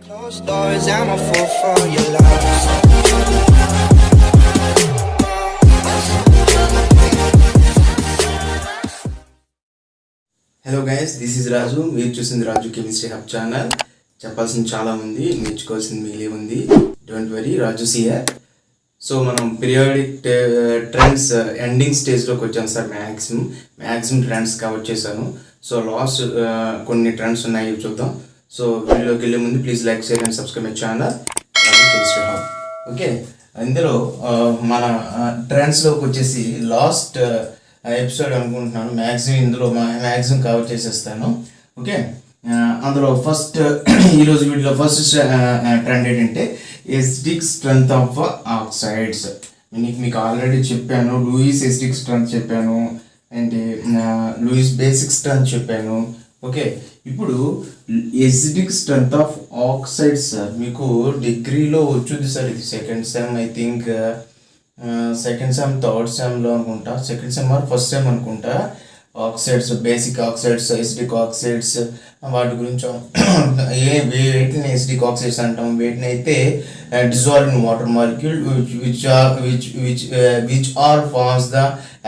Closed doors, I'm a fool for your love. Hello guys, this is Raju. మీరు చూసింది రాజు chemistry hub channel. చెప్పాల్సింది చాలా ఉంది, నేర్చుకోవాల్సింది మిగిలి ఉంది. Don't worry, Raju sir. So మనం పీరియాడిక్ ట్రెండ్స్ ఎండింగ్ స్టేజ్లోకి వచ్చాం సార్. మ్యాక్సిమం ట్రెండ్స్ కవర్ చేశాను. సో లాస్ట్ కొన్ని ట్రెండ్స్ ఉన్నాయి, చూద్దాం. సో వీడియోకి వెళ్ళే ముందు please like, share and subscribe my channel Raju chemistry hub. Okay, ఇందులో మన ట్రెండ్స్లోకి వచ్చేసి లాస్ట్ ఎపిసోడ్ అనుకుంటున్నాను. ఇందులో మ్యాక్సిమం కవర్ చేసేస్తాను. ఓకే, అందులో ఫస్ట్ ఈరోజు వీడియోలో ఫస్ట్ ట్రెండ్ ఏంటంటే ఎసిడిక్ స్ట్రెంగ్త్ ఆఫ్ ఆక్సైడ్స్. మీకు ఆల్రెడీ చెప్పాను, లూయిస్ ఎసిడిక్ స్ట్రెంగ్త్ చెప్పాను, అంటే లూయిస్ బేసిక్ స్ట్రెంగ్త్ చెప్పాను. ఓకే, ఇప్పుడు ఎసిడిక్ స్ట్రెంగ్త్ ఆఫ్ ఆక్సైడ్స్ మీకు డిగ్రీలో వచ్చింది సార్. ఇది second sem, I think second sem third సెమ్లో అనుకుంటా, second sem or first sem అనుకుంటా. Oxides, basic oxides, acidic oxides, వాటి గురించి వేటిని ఎసిడిక్ ఆక్సైడ్స్ అంటాం. వేటిని అయితే dissolve in water molecule which are forms the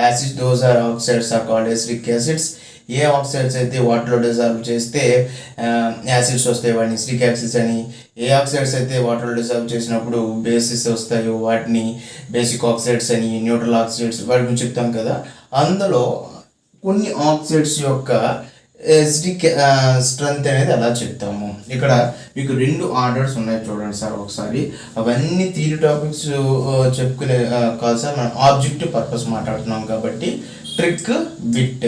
acids, those are oxides are called acidic acids. ఏ ఆక్సైడ్స్ అయితే వాటర్లో డిజాల్వ్ చేస్తే యాసిడ్స్ వస్తాయి, వాటిని ఎసిడిక్ యాసిడ్స్ అని. ఏ ఆక్సైడ్స్ అయితే వాటర్లో డిజాల్వ్ చేసినప్పుడు బేసిస్ వస్తాయో వాటిని బేసిక్ ఆక్సైడ్స్ అని. న్యూట్రల్ ఆక్సైడ్స్ వాటి గురించి చెప్తాం కదా. అందులో కొన్ని ఆక్సైడ్స్ యొక్క ఎసిడిక్ స్ట్రెంగ్త్ అనేది అలా చెప్తాము. ఇక్కడ మీకు 2 ఆర్డర్స్ ఉన్నాయి, చూడండి సార్ ఒకసారి. అవన్నీ థియరీ టాపిక్స్ చెప్పుకునే కాదు సార్, మనం ఆబ్జెక్టివ్ పర్పస్ మాట్లాడుతున్నాం కాబట్టి ట్రిక్ బిట్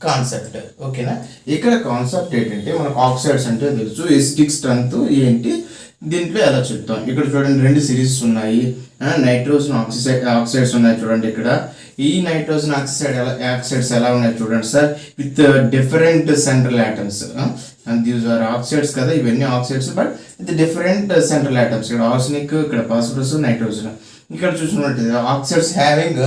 కాన్సెప్ట్. ఓకేనా, ఇక్కడ కాన్సెప్ట్ ఏంటంటే మనకు ఆక్సైడ్స్ అంటే తెలుసు, ఎసిడిక్ స్ట్రెంగ్త్ ఏంటి దీంట్లో ఎలా చెప్తాం. ఇక్కడ చూడండి 2 సిరీస్ ఉన్నాయి. నైట్రోజన్ ఆక్సైడ్స్ ఉన్నాయి చూడండి. ఇక్కడ ఈ నైట్రోజన్ ఆక్సైడ్స్ ఎలా ఉన్నాయి చూడండి sir, with different central atoms. These are oxides కదా, ఇవన్నీ oxides but with different central atoms. ఇక్కడ ఆర్సెనిక్, ఇక్కడ ఫాస్ఫరస్, నైట్రోజన్. ఇక్కడ చూసినట్టు oxides having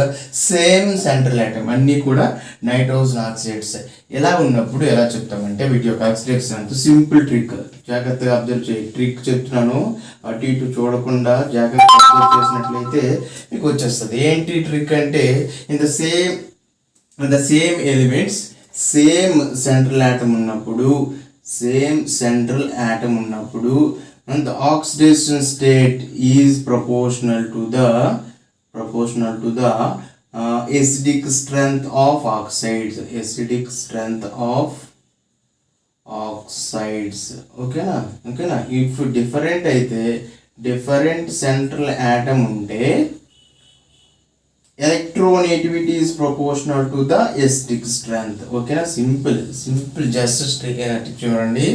same central atom, అన్నీ కూడా నైట్రోజన్ ఆక్సైడ్స్. ఎలా ఉన్నప్పుడు ఎలా చెప్తామంటే వీటి యొక్క ఆక్సిడేషన్ అంత సింపుల్ ట్రిక్. జాగ్రత్తగా అబ్జర్వ్ చేయి, ట్రిక్ చెప్తున్నాను, అటు ఇటు చూడకుండా జాగ్రత్తగా అబ్జర్వ్ చేసినట్లయితే మీకు వచ్చేస్తుంది. ఏంటి ట్రిక్ అంటే, in the same elements same central atom ఉన్నప్పుడు and the oxidation state is proportional to the acidic strength of oxides. Okay na. If different అయితే different central atom ఉంటే electronegativity is proportional to the acidic strength. ఓకేనా, simple just చూడండి.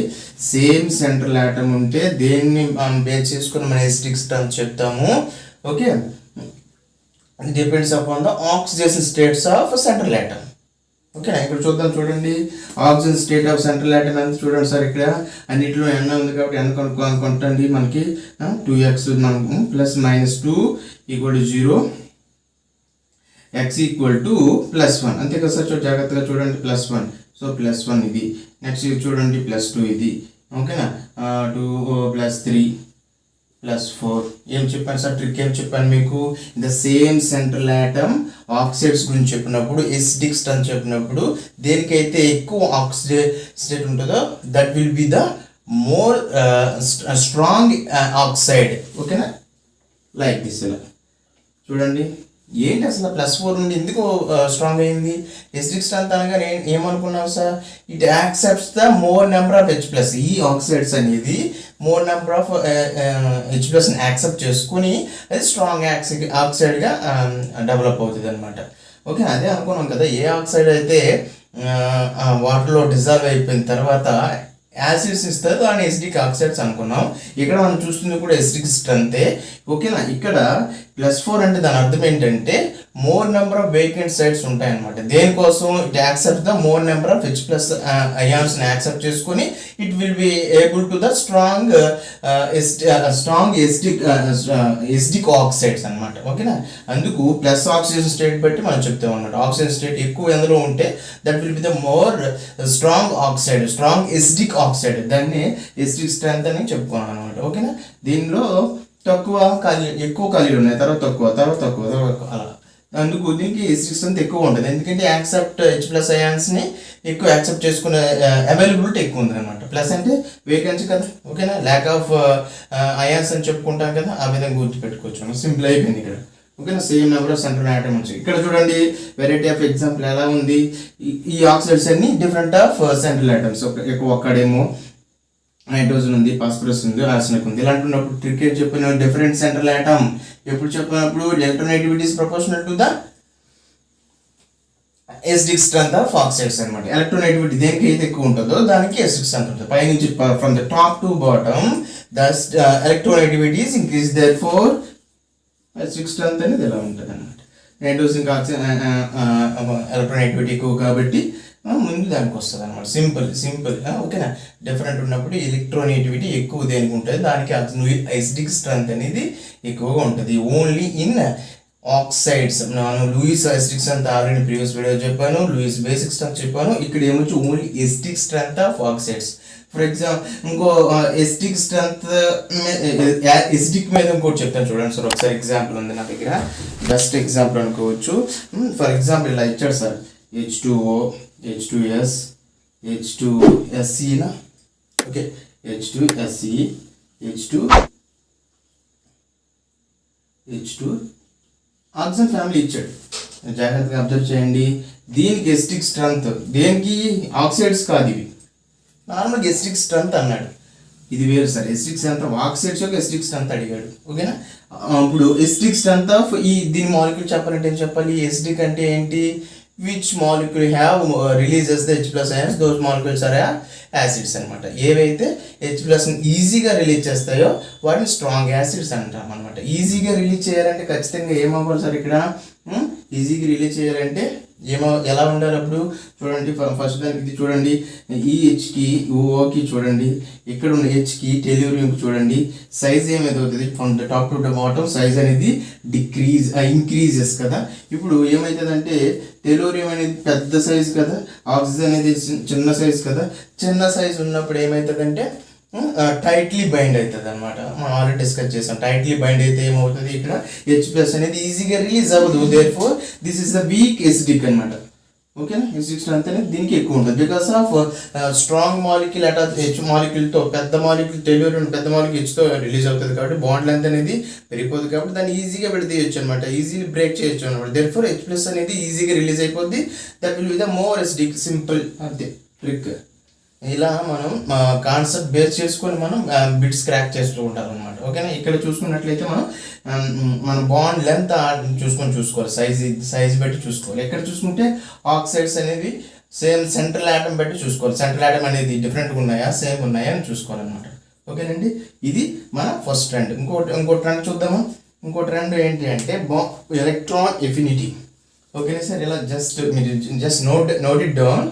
Same central atom ఉంటే దేన్ని base చేసుకుని మనం acidic strength చెప్తాము. Okay, depends upon the oxidation states of central atom. ఓకేనా, ఇక్కడ చూడండి. Oxygen state of central atom ఎంత చూడండి సార్. ఇక్కడ అన్నింటిలో ఎన్న ఉంది కాబట్టి ఎన్న కనుక్కోండి. మనకి 2x మనకు ప్లస్ -2 = 0, x = +1. అంతే కదా సార్, జాగ్రత్తగా చూడండి. +1, సో +1 ఇది. నెక్స్ట్ ఇది చూడండి, +2 ఇది. ఓకేనా, 2 + 3 +4. ఏం చెప్పాను సార్, ట్రిక్ ఏం చెప్పాను మీకు? The same central atom oxides గురించి చెప్పినప్పుడు, ఎసిడిక్ స్ట్రెంగ్త్ చెప్పినప్పుడు దేనికైతే ఎక్కువ ఆక్సిడేట్ స్టేట్ ఉంటుందో that will be the more strong oxide. ఓకేనా, లైక్ దిస్. ఇలా చూడండి. ఏంటి అసలు +4 నుండి ఎందుకు స్ట్రాంగ్ అయింది? ఎసిడిక్ స్ట్రెంగ్త్ అనగా ఏమనుకున్నాం sir, it accepts the more number of H+. ఈ ఆక్సైడ్స్ అనేది more number of H+ accept చేసుకుని అది స్ట్రాంగ్ ఆక్సైడ్గా డెవలప్ అవుతుంది అనమాట. ఓకే, అదే అనుకున్నాం కదా. ఏ ఆక్సైడ్ అయితే వాటర్లో డిజాల్వ్ అయిపోయిన తర్వాత యాసిడ్స్ ఇస్తుంది దాని ఎసిడిక్ ఆక్సైడ్స్ అనుకున్నాం. ఇక్కడ మనం చూస్తుంది కూడా ఎసిడిక్ స్ట్రెంగ్తే. ఓకేనా, ఇక్కడ +4 అంటే దాని అర్థం ఏంటంటే more number of vacant sites ఉంటాయన్నమాట. దేనికోసం? It accept the more number of H plus అయాన్స్ని యాక్సెప్ట్ చేసుకొని it will be able to the strong acidic oxides అనమాట. ఓకేనా, అందుకు ప్లస్ ఆక్సిజన్ స్టేట్ బట్టి మనం చెప్తాం అనమాట. ఆక్సిజన్ స్టేట్ ఎక్కువ ఎందులో ఉంటే that will be the more strong oxide, strong acetic oxide, దాన్ని ఎస్డిక్ స్ట్రెంత్ అని చెప్పుకున్నాం అనమాట. ఓకేనా, దీనిలో తక్కువ ఎక్కువ ఖాళీలు ఉన్నాయి, తర్వాత తక్కువ అలా. అందుకు దీనికి ఎస్డిక్ స్ట్రెంత్ ఎక్కువ ఉంటుంది, ఎందుకంటే యాక్సెప్ట్ H ప్లస్ అయాన్స్ని ఎక్కువ యాక్సెప్ట్ చేసుకునే అవైలబిలిటీ ఎక్కువ ఉంది అనమాట. ప్లస్ అంటే వేకెన్సీ కదా. ఓకేనా, ల్యాక్ ఆఫ్ అయాన్స్ అని చెప్పుకుంటాం కదా, ఆ విధంగా గుర్తుపెట్టుకోవచ్చు. సింపుల్ అయిపోయింది ఇక్కడ. ఓకేనా, same number of central atom వచ్చి ఇక్కడ చూడండి. వెరైటీ ఆఫ్ ఎగ్జాంపుల్ ఎలా ఉంది, ఈ ఆక్సైడ్స్ అన్ని డిఫరెంట్ ఆఫ్ సెంట్రల్ ఆటమ్స్. ఒక్కడేమో నైట్రోజన్ ఉంది, ఫాస్ఫరస్ ఉంది, ఆర్సెనిక్ ఉంది. ఇలాంటిన్నప్పుడు క్రికెట్ చెప్పిన డిఫరెంట్ సెంట్రల్ ఆటమ్ ఎప్పుడు చెప్పినప్పుడు electronegativity is proportional to the acidic strength of oxides అనమాట. ఎలక్ట్రోనెగటివిటీ దేనికి అయితే ఎక్కువ ఉంటుందో దానికి ఎస్డిక్ స్ట్రెంత్ ఉంటుంది. పైనుంచి from the top to bottom the electronegativity is increase, therefore acidic strength అనేది ఎలా ఉంటుంది అనమాట. నైట్రోజన్ ఎలక్ట్రోనెగటివిటీ ఎక్కువ కాబట్టి ముందు దానికి వస్తుంది అనమాట. సింపుల్. ఓకేనా, డిఫరెంట్ ఉన్నప్పుడు ఎలక్ట్రోనెగటివిటీ ఎక్కువ దేనికి ఉంటుంది, దానికి ఎస్డిక్ స్ట్రెంత్ అనేది ఎక్కువగా ఉంటుంది. Only in oxides. నేను Lewis acidic strength already previous video చెప్పాను, లూయిస్ బేసిక్ స్ట్రెంత్ చెప్పాను. ఇక్కడ ఏమొచ్చి only acidic strength of oxides. For example ఇంకో ఎస్డిక్ స్ట్రెంత్ ఎస్డిక్ మీద ఇంకోటి చెప్తాను చూడండి సార్. ఒకసారి ఎగ్జాంపుల్ ఉంది నా దగ్గర, బెస్ట్ ఎగ్జాంపుల్ అనుకోవచ్చు. ఫర్ ఎగ్జాంపుల్ ఇలా ఇచ్చాడు సార్, H2O, H2S, H2SE నా, okay, H2SE, H2 oxygen family ఇచ్చాడు. జాగ్రత్తగా అబ్జర్వ్ చేయండి. దీనికి ఎస్డిక్ స్ట్రెంత్, దేనికి ఆక్సైడ్స్ కాదు ఇవి, నార్మల్గా ఎస్డిక్ స్ట్రెంత్ అన్నాడు. ఇది వేరు sir, acidic strength of oxides యొక్క ఎస్డిక్ స్ట్రెంత్ అడిగాడు. ఓకేనా, ఇప్పుడు ఎస్డిక్ స్ట్రెంత్ ఆఫ్ దీని మాలిక్యూల్ చెప్పాలంటే ఏం చెప్పాలి? ఎస్డిక్ అంటే ఏంటి? Which molecule have releases the H plus ions, those molecules are acids అనమాట. ఏవైతే H ప్లస్ని ఈజీగా రిలీజ్ చేస్తాయో వాటిని స్ట్రాంగ్ యాసిడ్స్ అంటాం అనమాట. ఈజీగా రిలీజ్ చేయాలంటే ఖచ్చితంగా ఏమవ్వాలి సార్? ఇక్కడ ఈజీగా రిలీజ్ చేయాలంటే ఎలా ఉండాలి? అప్పుడు చూడండి, ఫస్ట్ దానికి ఇది చూడండి, ఈ హెచ్కి ఓకి చూడండి, ఇక్కడ ఉన్న హెచ్కి టెల్యూరియంకి చూడండి, సైజ్ ఏమైతే from the top to the bottom size అనేది ఇంక్రీజెస్ కదా. ఇప్పుడు ఏమవుతుందంటే టెల్యూరియం అనేది పెద్ద సైజ్ కదా, ఆక్సిజన్ అనేది చిన్న సైజ్ కదా. చిన్న సైజ్ ఉన్నప్పుడు ఏమవుతుందంటే టైట్లీ బైండ్ అవుతుంది అనమాట. మనం ఆల్రెడీ డిస్కస్ చేసాం. టైట్లీ బైండ్ అయితే ఏమవుతుంది, ఇక్కడ H ప్లస్ అనేది ఈజీగా రిలీజ్ అవ్వదు. Therefore this is the weak acidic అనమాట. ఓకేనా, ఎస్డిక్ స్ట్రెంత్ అనేది దీనికి ఎక్కువ ఉంటుంది because of strong molecule attach H మాలిక్యూల్తో, పెద్ద మాలిక్యూల్ టెల్యూరియం పెద్ద మాలిక్యూల్ Hతో రిలీజ్ అవుతుంది కాబట్టి బాండ్ లెంత్ అనేది పెరిగిపోతుంది కాబట్టి దాన్ని ఈజీగా విడదీయచ్చు అనమాట, ఈజీలీ బ్రేక్ చేయొచ్చు అనమాట. దేర్ ఫోర్ H ప్లస్ అనేది ఈజీగా రిలీజ్ అయిపోద్ది. That will be the more acetic. Simple, అంతే, ట్రిక్. ఇలా మనం కాన్సెప్ట్ బేస్ చేసుకొని మనం బిట్స్ క్రాక్ చేస్తూ ఉంటాం అనమాట. ఓకేనా, ఇక్కడ చూసుకున్నట్లయితే మనం బాండ్ లెంత్ చూసుకోవాలి, సైజ్ బట్టి చూసుకోవాలి. ఎక్కడ చూసుకుంటే ఆక్సైడ్స్ అనేది సేమ్ సెంట్రల్ ఆటమ్ బట్టి చూసుకోవాలి. సెంట్రల్ ఆటమ్ అనేది డిఫరెంట్గా ఉన్నాయా సేమ్ ఉన్నాయా అని చూసుకోవాలన్నమాట. ఓకేనండి, ఇది మన ఫస్ట్ ట్రెండ్. ఇంకో ట్రెండ్ చూద్దామా. ఇంకో ట్రెండ్ ఏంటి అంటే ఎలక్ట్రాన్ ఎఫినిటీ. ఓకేనా సార్, ఇలా మీరు just note it down,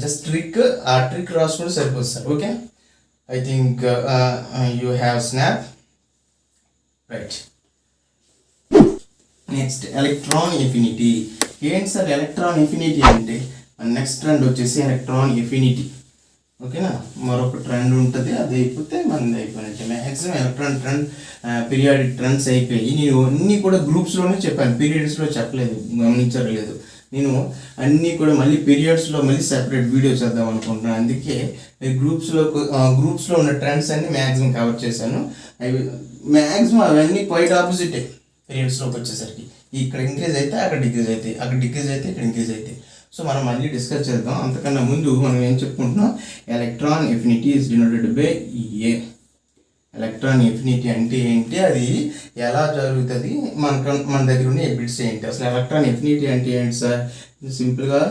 just trick రాసుకుంటే సరిపోతుంది sir. Okay, I think you have snap right. Next electron affinity. ఏంటి సార్ ఎలక్ట్రాన్ ఎఫినిటీ అంటే? నెక్స్ట్ ట్రెండ్ వచ్చేసి ఎలక్ట్రాన్ ఎఫినిటీ. ఓకేనా, మరొక ట్రెండ్ ఉంటుంది, అది అయిపోతే మనది అయిపోయినట్టే. Maximum electron trend periodic trends అయిపోయి నేను అన్నీ కూడా గ్రూప్స్లోనే చెప్పాను, పీరియడ్స్లో చెప్పలేదు, గమనించలేదు. నేను అన్నీ కూడా మళ్ళీ పీరియడ్స్లో మళ్ళీ సెపరేట్ వీడియో చేద్దాం అనుకుంటున్నాను. అందుకే గ్రూప్స్లో ఉన్న ట్రెండ్స్ అన్ని మ్యాక్సిమం కవర్ చేశాను. అవి మ్యాక్సిమం అవన్నీ క్వైట్ ఆపోజిటే. పీరియడ్స్లోకి వచ్చేసరికి ఇక్కడ ఇంక్రీజ్ అయితే అక్కడ డిక్రీజ్ అవుతాయి, అక్కడ డిక్రీజ్ అయితే ఇక్కడ ఇంక్రీజ్ అవుతాయి. సో మనం మళ్ళీ డిస్కస్ చేద్దాం. అంతకన్నా ముందు మనం ఏం చెప్పుకుంటున్నాం, electron affinity is denoted by A. Electron affinity అంటే ఏంటి, అది ఎలా జరుగుతుంది, మన దగ్గర ఉన్న బిట్స్ ఏంటి, అసలు ఎలక్ట్రాన్ ఎఫినిటీ అంటే ఏంటి సార్? సింపుల్గా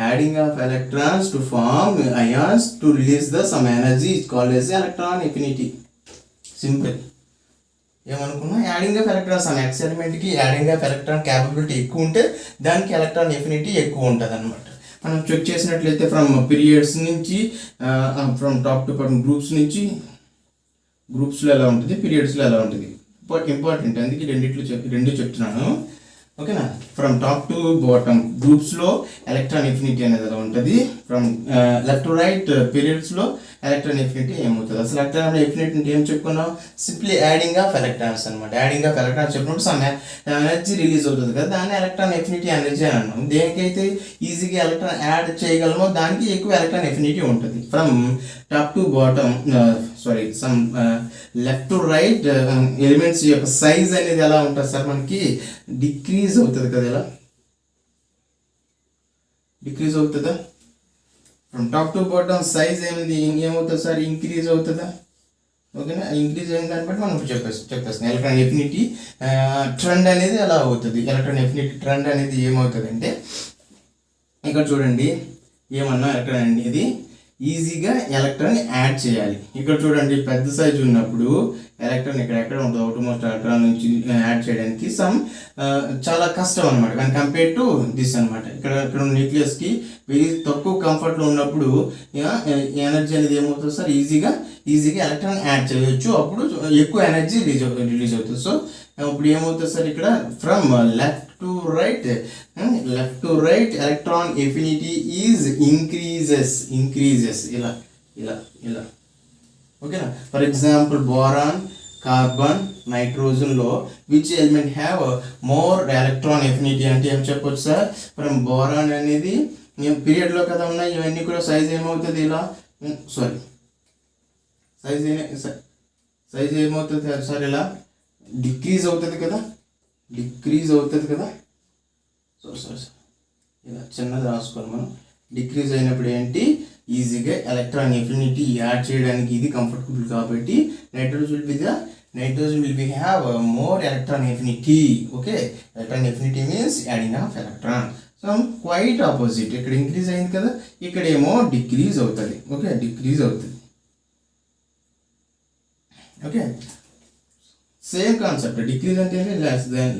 adding of electrons to form ions to release the some energy is called as electron affinity. Simple. ఏమనుకున్నాం, యాడింగ్ ఆఫ్ ఎలక్ట్రాన్స్ అన్న ఎక్స్ ఎలిమెంట్కి యాడింగ్ ఆఫ్ ఎలక్ట్రాన్ క్యాపబిలిటీ ఎక్కువ ఉంటే దానికి ఎలక్ట్రాన్ ఎఫినిటీ ఎక్కువ ఉంటుంది అనమాట. మనం చెక్ చేసినట్లయితే ఫ్రమ్ పీరియడ్స్ నుంచి ఫ్రమ్ టాప్ టు బాటమ్ గ్రూప్స్లో ఎలా ఉంటుంది, పీరియడ్స్లో ఎలా ఉంటుంది ఇంపార్టెంట్, అందుకే రెండు చెప్తున్నాను. ఓకేనా, ఫ్రమ్ టాప్ టు బాటమ్ గ్రూప్స్లో ఎలక్ట్రాన్ ఎఫినిటీ అనేది ఎలా ఉంటుంది, ఫ్రమ్ లెఫ్ట్ టు రైట్ పీరియడ్స్లో ఎలక్ట్రాన్ ఎఫినిటీ ఏమవుతుంది. అసలు ఎలక్ట్రాన్ ఎఫినిటీ అంటే ఏం చెప్పుకున్నాం, సింప్లీ యాడింగ్ ఆఫ్ ఎలక్ట్రాన్స్ అనమాట. యాడింగ్ ఆఫ్ ఎలక్ట్రాన్స్ చెప్పినప్పుడు సమ్ ఎనర్జీ రిలీజ్ అవుతుంది కదా, దాన్ని ఎలక్ట్రాన్ ఎఫినిటీ ఎనర్జీ అని అన్నాం. దేనికైతే ఈజీగా ఎలక్ట్రాన్ యాడ్ చేయగలమో దానికి ఎక్కువ ఎలక్ట్రాన్ ఎఫినిటీ ఉంటుంది. From top to bottom some left to right elements యొక్క సైజ్ అనేది ఎలా ఉంటుంది సార్, మనకి డిక్రీజ్ అవుతుంది కదా, ఇలా డిక్రీజ్ అవుతుందా. From top to bottom size ఏమవుతుంది సార్, ఇంక్రీజ్ అవుతుందా. ఓకేనా, ఇంక్రీజ్ అయిన దాన్ని బట్టి మనం చెప్పేస్తాం ఎలక్ట్రాన్ ఎఫినిటీ ట్రెండ్ అనేది ఎలా అవుతుంది. ఎలక్ట్రాన్ ఎఫినిటీ ట్రెండ్ అనేది ఏమవుతుంది అంటే, ఇక్కడ చూడండి ఏమన్నా ఎలక్ట్రాన్ అనేది ఈజీగా ఎలక్ట్రాన్ యాడ్ చేయాలి. ఇక్కడ చూడండి పెద్ద సైజు ఉన్నప్పుడు ఎలక్ట్రాన్ ఎక్కడ ఉంటుంది, అవుట్మోస్ట్ ఎలక్ట్రాన్ నుంచి యాడ్ చేయడానికి చాలా కష్టం అనమాట. కానీ కంపేర్ టు దిస్ అనమాట, ఇక్కడ న్యూక్లియస్కి వెరీ తక్కువ కంఫర్ట్లో ఉన్నప్పుడు ఎనర్జీ అనేది ఏమవుతుంది సార్, ఈజీగా ఎలక్ట్రాన్ యాడ్ చేయవచ్చు, అప్పుడు ఎక్కువ ఎనర్జీ రిలీజ్ అవుతుంది. సో ఇప్పుడు ఏమవుతుంది సార్, ఇక్కడ from left to right electron affinity is increases ఇలా ఓకేనా. ఫర్ ఎగ్జాంపుల్ బోరాన్, కార్బన్, నైట్రోజన్లో which element have more electron affinity అంటే ఏం చెప్పొచ్చు సార్, ఫ్రమ్ బోరాన్ అనేది పీరియడ్లో కదా ఉన్నాయి, ఇవన్నీ కూడా సైజ్ ఏమవుతుంది ఇలా సైజ్ ఏమవుతుంది సార్, ఇలా డిక్రీజ్ అవుతుంది కదా ఇలా చిన్నది రాసుకోవాలి మనం. డిక్రీజ్ అయినప్పుడు ఏంటి, ఈజీగా ఎలక్ట్రాన్ ఎఫినిటీ యాడ్ చేయడానికి ఇది కంఫర్టబుల్ కాబట్టి nitrogen will be have more electron affinity. Okay, electron affinity means adding of electron. So quite opposite, ఇక్కడ ఇంక్రీజ్ అయింది కదా, ఇక్కడ ఏమో డిక్రీజ్ అవుతుంది. ఓకే, డిక్రీజ్ అవుతుంది. ఓకే, సేమ్ కాన్సెప్ట్, డిక్రీజ్ అంటే less than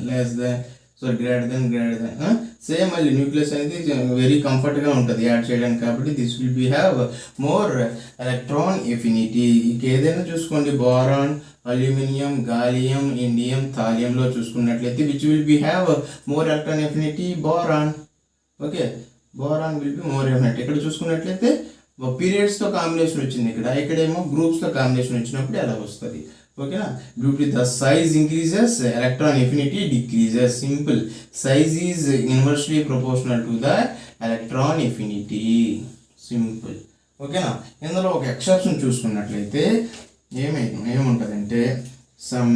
greater than same. మళ్ళీ న్యూక్లియస్ అనేది వెరీ కంఫర్ట్గా ఉంటుంది యాడ్ చేయడానికి కాబట్టి this will be have more electron affinity. ఇక ఏదైనా చూసుకోండి, బోరాన్, అల్యూమినియం, గాలియం, ఇండియం, థాలియంలో చూసుకున్నట్లయితే which will be have more electron affinity, boron. Okay, boron will be more affinity. ఇక్కడ చూసుకున్నట్లయితే పీరియడ్స్తో కాంబినేషన్ వచ్చింది, ఇక్కడేమో గ్రూప్స్తో కాంబినేషన్ వచ్చినప్పుడు ఎలా వస్తుంది. ఓకేనా, due to the size increases electron affinity decreases. Simple, size is inversely proportional to the electron affinity. Simple. ఓకేనా, ఇందులో ఒక ఎక్సెప్షన్ చూసుకున్నట్లయితే ఏముంటుందంటే some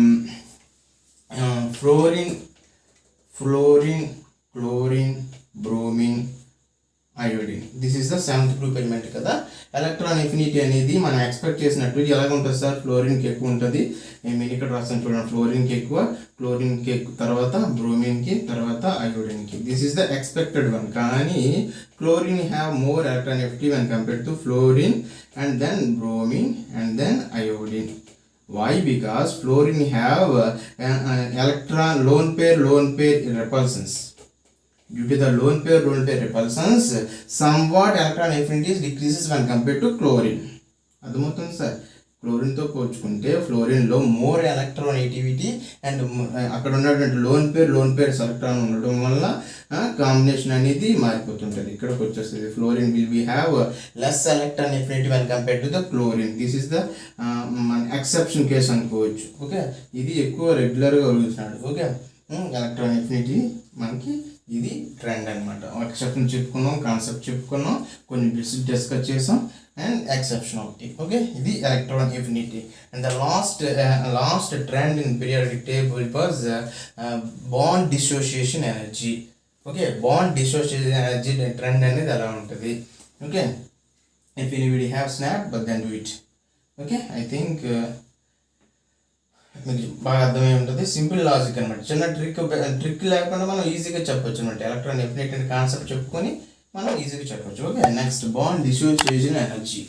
fluorine, chlorine, bromine, iodine. This is the 7th group element కదా. ఎలక్ట్రాన్ ఎఫినిటీ అనేది మనం expect చేసినట్టు ఎలాగ ఉంటుంది సార్, ఫ్లోరిన్కి ఎక్కువ ఉంటుంది. నేను ఇక్కడ రాస్తాను చూడండి, ఫ్లోరిన్కి ఎక్కువ, క్లోరిన్కి ఎక్కువ, తర్వాత బ్రోమిన్కి, తర్వాత అయోడిన్కి. This is the expected one. కానీ chlorine have more electron affinity when compared to fluorine and then bromine and then iodine. Why? Because fluorine have electron lone pair repulsions. Due to the lone pair repulsions, somewhat electron affinity decreases when compared to chlorine. అర్థమవుతుంది sir, క్లోరిన్తో పోల్చుకుంటే ఫ్లోరిన్లో more electronegativity and అక్కడ ఉన్నటువంటి lone pair electron ఉండడం వల్ల combination అనేది మారిపోతుంటుంది. ఇక్కడికి వచ్చేస్తుంది fluorine will be have less electron affinity when compared to the chlorine. This is the exception case అనుకోవచ్చు. ఓకే, ఇది ఎక్కువ రెగ్యులర్గా అడుగుతున్నాడు. ఓకే, ఎలక్ట్రాన్ ఎఫినిటీ మనకి ఇది ట్రెండ్ అనమాట. ఎక్సెప్షన్ చెప్పుకున్నాం, కాన్సెప్ట్ చెప్పుకున్నాం, కొన్ని బిట్స్ డిస్కస్ చేసాం అండ్ ఎక్సెప్షన్ ఒకటి. ఓకే, ఇది electron affinity. And the last trend in periodic table was bond dissociation energy. Okay, bond dissociation energy trend అనేది ఎలా ఉంటుంది. Okay, if anybody have snap but then do it. Okay, I think మీకు బాగా అర్థమై ఉంటుంది. Simple logic అనమాట, చిన్న trick లేకుండా మనం ఈజీగా చెప్పొచ్చు అనమాట. ఎలక్ట్రాన్ ఎఫినిటీ అనే కాన్సెప్ట్ చెప్పుకొని మనం ఈజీగా చెప్పొచ్చు. Okay, next bond dissociation energy.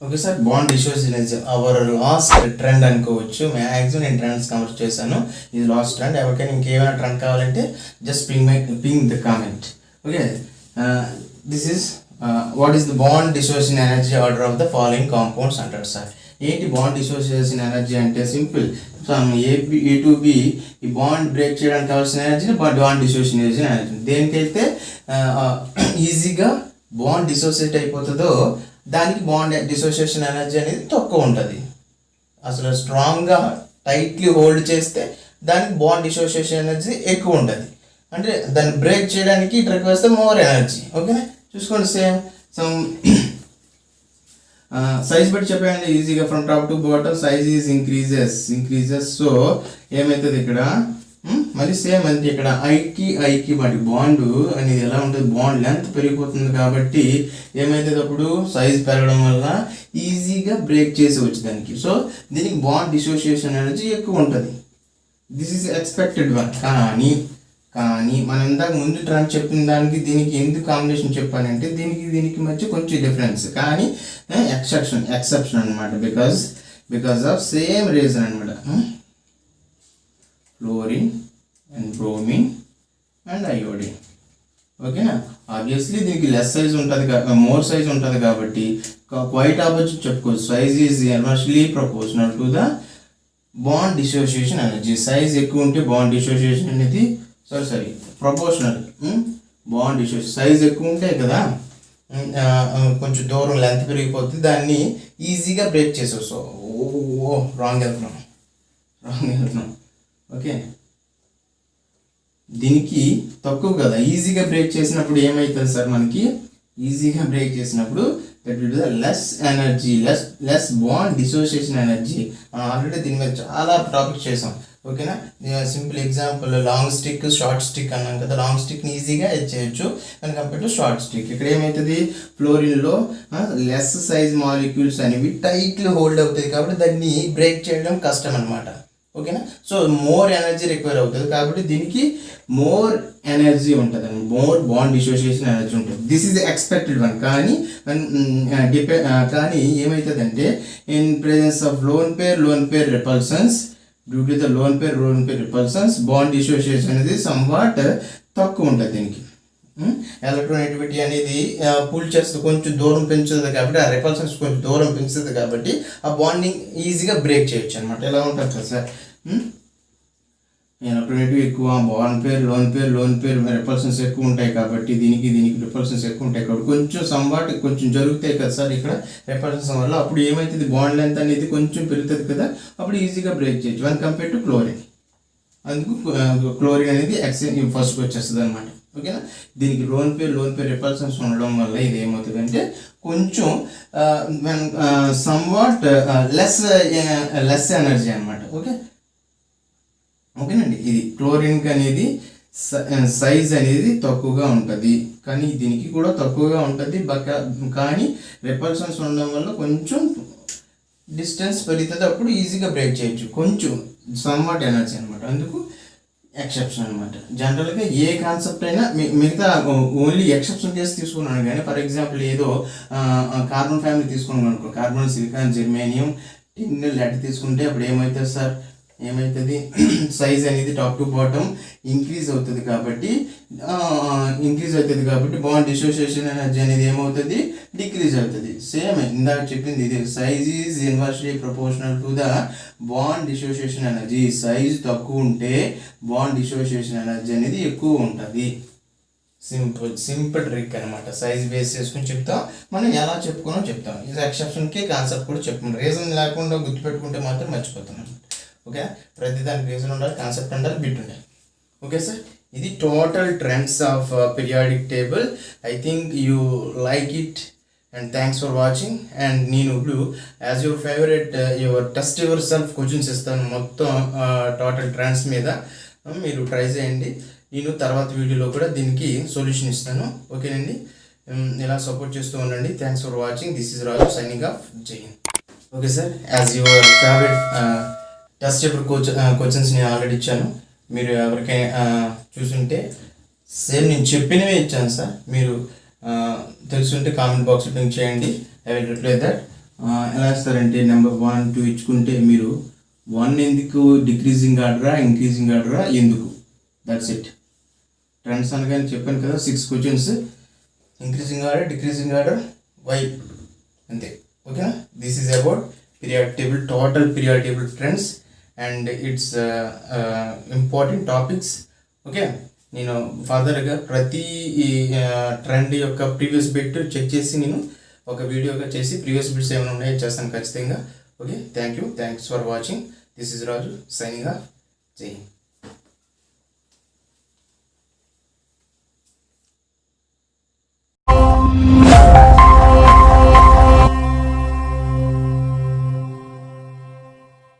Okay sir, bond dissociation అనేది అవర్ లాస్ట్ ట్రెండ్ అనుకోవచ్చు. మ్యాక్సిమం నేను ట్రెండ్స్ కవర్ చేశాను, ఇది లాస్ట్ ట్రెండ్. ఎవరికైనా ఇంకేమైనా ట్రెండ్ కావాలంటే just ping the comment. Okay, this is what is the bond dissociation energy order of the following compounds అంటారు sir. ఏంటి బాండ్ డిసోసియేషన్ ఎనర్జీ అంటే సింపుల్, ఏ టు బి ఈ bond break చేయడానికి కావాల్సిన ఎనర్జీని బాండ్ డిసోసియేషన్ ఎనర్జీ. దేనికైతే ఈజీగా bond dissociate అయిపోతుందో దానికి బాండ్ డిసోసియేషన్ ఎనర్జీ అనేది తక్కువ ఉంటుంది. అసలు స్ట్రాంగ్గా టైట్లీ హోల్డ్ చేస్తే దానికి బాండ్ డిసోసియేషన్ ఎనర్జీ ఎక్కువ ఉంటుంది. అంటే దాన్ని బ్రేక్ చేయడానికి ట్రిక్ వేస్తే మోర్ ఎనర్జీ. ఓకేనా, చూసుకోండి. సమ్ సైజ్ బట్టి చెప్పండి ఈజీగా. From top to bottom size is increases. So ఏమవుతుంది ఇక్కడ మళ్ళీ సేమ్ అంతే. ఇక్కడ ఐకి వాటి బాండ్ అనేది ఎలా ఉంటుంది, బాండ్ లెంత్ పెరిగిపోతుంది కాబట్టి ఏమవుతుంది అప్పుడు సైజ్ పెరగడం వల్ల ఈజీగా బ్రేక్ చేసేవచ్చు దానికి. సో దీనికి బాండ్ డిసోసియేషన్ ఎనర్జీ ఎక్కువ ఉంటుంది. This is expected one. కానీ మనం ఇందాక ముందు ట్రెండ్ చెప్పిన దానికి దీనికి ఎందుకు కాంబినేషన్ చెప్పానంటే దీనికి మధ్య కొంచెం డిఫరెన్స్, కానీ ఎక్సెప్షన్ అనమాట. బికాస్ ఆఫ్ సేమ్ రీజన్ అనమాట. Fluorine and bromine and iodine. ఓకేనా, ఆబ్వియస్లీ దీనికి లెస్ సైజ్ ఉంటుంది, మోర్ సైజ్ ఉంటుంది కాబట్టి క్వైట్ ఆపోజిట్ చెప్పుకోవచ్చు. Size is inversely proportional to the bond dissociation energy. Size ఎక్కువ ఉంటే బాండ్ డిసోసియేషన్ అనేది ప్రపోర్షనల్. బాండ్ డిసోసియేషన్ సైజ్ ఎక్కువ ఉంటాయి కదా, కొంచెం దూరం లెంత్ పెరిగిపోతుంది, దాన్ని ఈజీగా బ్రేక్ చేసేవచ్చు. రాంగ్ వెళ్తున్నాం. ఓకే, దీనికి తక్కువ కదా, ఈజీగా బ్రేక్ చేసినప్పుడు ఏమవుతుంది సార్, మనకి ఈజీగా బ్రేక్ చేసినప్పుడు that will be the less energy, less bond dissociation energy. మనం ఆల్రెడీ దీని మీద చాలా టాపిక్స్ చేసాం. ఓకేనా, simple example long stick short stick అన్నాం కదా. లాంగ్ స్టిక్ని ఈజీగా చేయొచ్చు అని కంపేర్ టు షార్ట్ స్టిక్. ఇక్కడ ఏమవుతుంది, ఫ్లోరిన్లో లెస్ సైజ్ మాలిక్యూల్స్ అనేవి టైట్లీ హోల్డ్ అవుతాయి కాబట్టి దాన్ని బ్రేక్ చేయడం కష్టం అనమాట. ఓకేనా, సో మోర్ ఎనర్జీ రిక్వైర్ అవుతుంది కాబట్టి దీనికి మోర్ ఎనర్జీ ఉంటుంది, మోర్ బాండ్ డిసోసియేషన్ ఎనర్జీ ఉంటుంది. This is expected one. కానీ ఏమవుతుందంటే in presence of lone pair repulsions, due to the lone pair repulsions bond dissociation అనేది సమ్వాట్ తక్కువ ఉంటుంది దీనికి. ఎలక్ట్రోనెగటివిటీ అనేది పుల్ చేస్తుంది, కొంచెం దూరం పెంచుతుంది కాబట్టి, ఆ రిపల్సన్స్ కొంచెం దూరం పెంచుతుంది కాబట్టి ఆ బాండింగ్ ఈజీగా బ్రేక్ చేయొచ్చు అనమాట. ఎలా ఉంటుంది కదా సార్, ఎలక్ట్రోనెగటివ్ ఎక్కువ, లోన్ పేర్ రిపల్సన్స్ ఎక్కువ ఉంటాయి కాబట్టి దీనికి రిపల్సన్స్ ఎక్కువ ఉంటాయి కాబట్టి కొంచెం జరుగుతాయి కదా సార్ ఇక్కడ రిపల్సన్స్ వల్ల. అప్పుడు ఏమవుతుంది, బాండ్ లెంత్ అనేది కొంచెం పెరుగుతుంది కదా, అప్పుడు ఈజీగా బ్రేక్ చేయొచ్చు వన్ కంపేర్ టు క్లోరిన్. అందుకు క్లోరిన్ అనేది ఫస్ట్కి వచ్చేస్తుంది అనమాట. ఓకేనా, దీనికి లోన్ పేర్ రిపల్సన్స్ ఉండడం వల్ల ఇది ఏమవుతుంది అంటే కొంచెం సమ్వాట్ లెస్ ఎనర్జీ అనమాట. ఓకేనండి, ఇది క్లోరిన్కి అనేది సైజ్ అనేది తక్కువగా ఉంటుంది, కానీ దీనికి కూడా తక్కువగా ఉంటుంది. కానీ రిపల్సన్స్ ఉండడం వల్ల కొంచెం డిస్టెన్స్ పెరుగుతుంది, అప్పుడు ఈజీగా బ్రేక్ చేయొచ్చు, కొంచెం సమ్వాట్ ఎనర్జీ అనమాట. అందుకు ఎక్సెప్షన్ అనమాట. జనరల్గా ఏ కాన్సెప్ట్ అయినా మిగతా ఓన్లీ ఎక్సెప్షన్ చేసి తీసుకున్నాను, కానీ ఫర్ ఎగ్జాంపుల్ ఏదో కార్బన్ ఫ్యామిలీ తీసుకున్నాను అనుకో, కార్బన్, సిలికాన్, జెర్మేనియం, టిన్, లెడ్ తీసుకుంటే అప్పుడు ఏమవుతుంది సార్, సైజ్ అనేది టాప్ టు బాటమ్ ఇంక్రీజ్ అవుతుంది కాబట్టి బాండ్ డిసోసియేషన్ ఎనర్జీ అనేది ఏమవుతుంది, డిక్రీజ్ అవుతుంది. సేమ్ ఇందాక చెప్పింది ఇది, size is inversely proportional to the bond dissociation energy. Size తక్కువ ఉంటే బాండ్ డిసోసియేషన్ ఎనర్జీ అనేది ఎక్కువ ఉంటుంది. సింపుల్ ట్రిక్ అనమాట. సైజ్ బేస్ చేసుకుని చెప్తాం, మనం ఎలా చెప్పుకున్నా చెప్తాం. ఇది ఎక్సెప్షన్కి కాన్సెప్ట్ కూడా చెప్పుకుంటాం. రీజన్ లేకుండా గుర్తుపెట్టుకుంటే మాత్రం మర్చిపోతున్నాం. ఓకే, ప్రతిదానికి రీజన్ ఉండాలి, కాన్సెప్ట్ ఉండాలి, బిట్ ఉండాలి. ఓకే సార్, ఇది total trends of periodic table. I think you like it and thanks for watching. And నేను ఇప్పుడు as your favourite test your self questions ఇస్తాను మొత్తం టోటల్ ట్రెండ్స్ మీద. మీరు ట్రై చేయండి, నేను తర్వాత వీడియోలో కూడా దీనికి సొల్యూషన్ ఇస్తాను. ఓకేనండి, ఇలా సపోర్ట్ చేస్తూ ఉండండి. Thanks for watching. This is Raju signing off. Jai Hind. Okay sir, as your favourite test paper questions నేను ఆల్రెడీ ఇచ్చాను. మీరు ఎవరికైనా చూసుంటే సేమ్ నేను చెప్పినవే ఇచ్చాను సార్. మీరు తెలుసుంటే కామెంట్ బాక్స్లో పింక్ చేయండి, ఐ విల్ రిప్లై దట్. ఎలా ఇస్తారంటే నెంబర్ 1 2 ఇచ్చుకుంటే మీరు 1 ఎందుకు డిక్రీజింగ్ ఆర్డరా ఇంక్రీజింగ్ ఆర్డరా ఎందుకు, దట్స్ ఇట్. ట్రెండ్స్ అనగానే చెప్పాను కదా 6 questions, increasing order decreasing order why, అంతే. ఓకేనా. This is about periodic table, total periodic table trends and it's important topics. Okay, నేను ఫర్దర్గా ప్రతి ట్రెండ్ యొక్క ప్రీవియస్ బిట్ చెక్ చేసి నేను ఒక వీడియోగా చేసి ప్రీవియస్ బిట్స్ ఏమైనా ఉన్నాయో చేస్తాను ఖచ్చితంగా. Okay, thanks for watching. This is Raju signing off. Jai Hind.